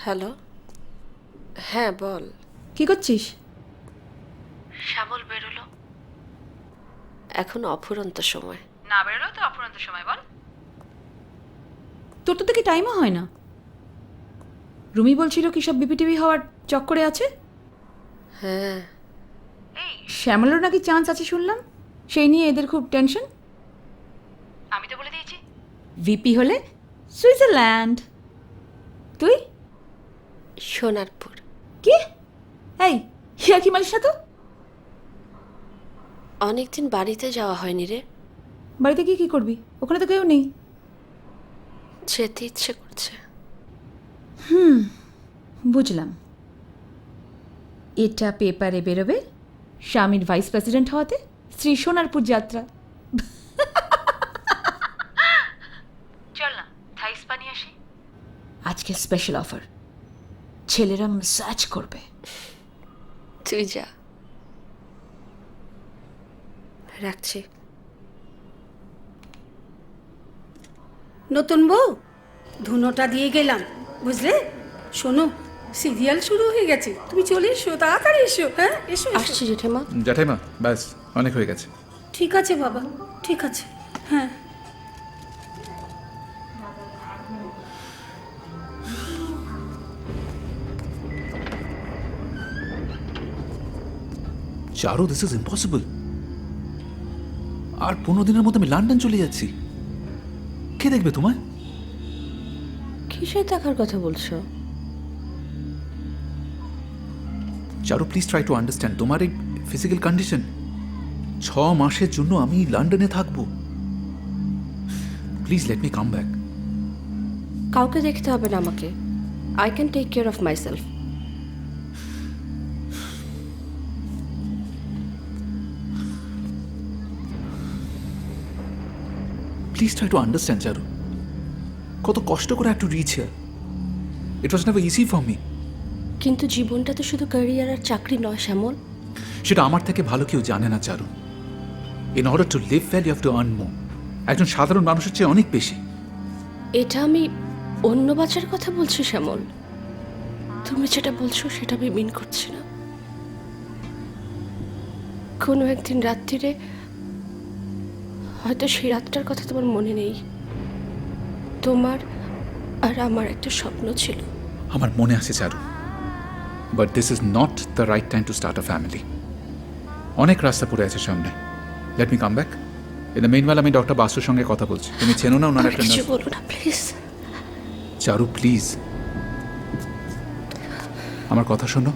Hello, হ্যাঁ বল। কি করছিস? শ্যামল বেরোলো। এখন অফুরন্ত সময়। না বেরোলো তো অফুরন্ত সময় বল। তোর তো দেখি টাইমও হয় না। রুমি বলছিল কি সব বিপিটিভি হওয়ার চক্করে আছে। হ্যাঁ, এই শ্যামলের নাকি চান্স আছে শুনলাম, সেই নিয়ে এদের খুব টেনশন। আমি তো বলে দিয়েছি। ভিপি হলে সুইজারল্যান্ড, তুই সোনারপুর। কি? এই হিয়া কি মালিস না তো? অনেকদিন বাড়িতে যাওয়া হয়নি রে, বাড়িতে গিয়ে কি করবি? ওখানে তো কেউ নেই। যেতে ইচ্ছে করছে। বুঝলাম। এটা পেপারে বেরোবে স্বামীর ভাইস প্রেসিডেন্ট হওয়াতে শ্রী সোনারপুর যাত্রা। চল না থাই স্পা নিয়ে আসি। আজকে স্পেশাল অফার, ছেলেরা ম্যাসাজ করবে। তুই যা, রাখছি। নতুন বউ, ধুনোটা দিয়ে গেলাম বুঝলে। শোনো, সিরিয়াল শুরু হয়ে গেছে, তুমি চলে এসো, তাড়াতাড়ি এসো। হ্যাঁ এসো এসো। আসছি জেঠিমা। জ্যাঠাইমা ব্যাস অনেক হয়ে গেছে। ঠিক আছে বাবা, ঠিক আছে। হ্যাঁ চারু, দিস ইজ ইম্পসিবল। আর 15 দিনের মধ্যে আমি লন্ডন চলে যাচ্ছি। কে দেখবে তোমায়? কিসের দেখার কথা বলছো? চারু প্লিজ ট্রাই টু আন্ডারস্ট্যান্ড তোমার এই ফিজিক্যাল কন্ডিশন। 6 মাসের জন্য আমি লন্ডনে থাকবো। Please let me come back. কাউকে দেখতে হবে না আমাকে, I can take care of myself. Please try to understand Charu. কত কষ্ট করে একটু reach here. It was never easy for me. কিন্তু জীবনটা তো শুধু ক্যারিয়ার আর চাকরি নয় শ্যামল। সেটা আমার থেকে ভালো কেউ জানে না Charu. In order to live well you have to earn more. একজন সাধারণ মানুষের চেয়ে অনেক বেশি। এটা আমি অন্য বাচ্চার কথা বলছি শ্যামল, তুমি যেটা বলছো সেটা আমি মিন করছি না। কোনো একদিন রাত্রিরে, হয়তো সেই রাতটার কথা তোমার মনে নেই, তোমার আর আমার একটা স্বপ্ন ছিল। আমার মনে আছে Charu, but this is not the right time to start a family. অনেক রাস্তা পড়ে আছে সামনে। Let me come back. In the meanwhile আমি ডক্টর বাসুর সঙ্গে কথা বলছি। তুমি চেনো না ওনার আর একটা কিছু নার্স। বলো না প্লিজ। চারু প্লিজ আমার কথা শোনো।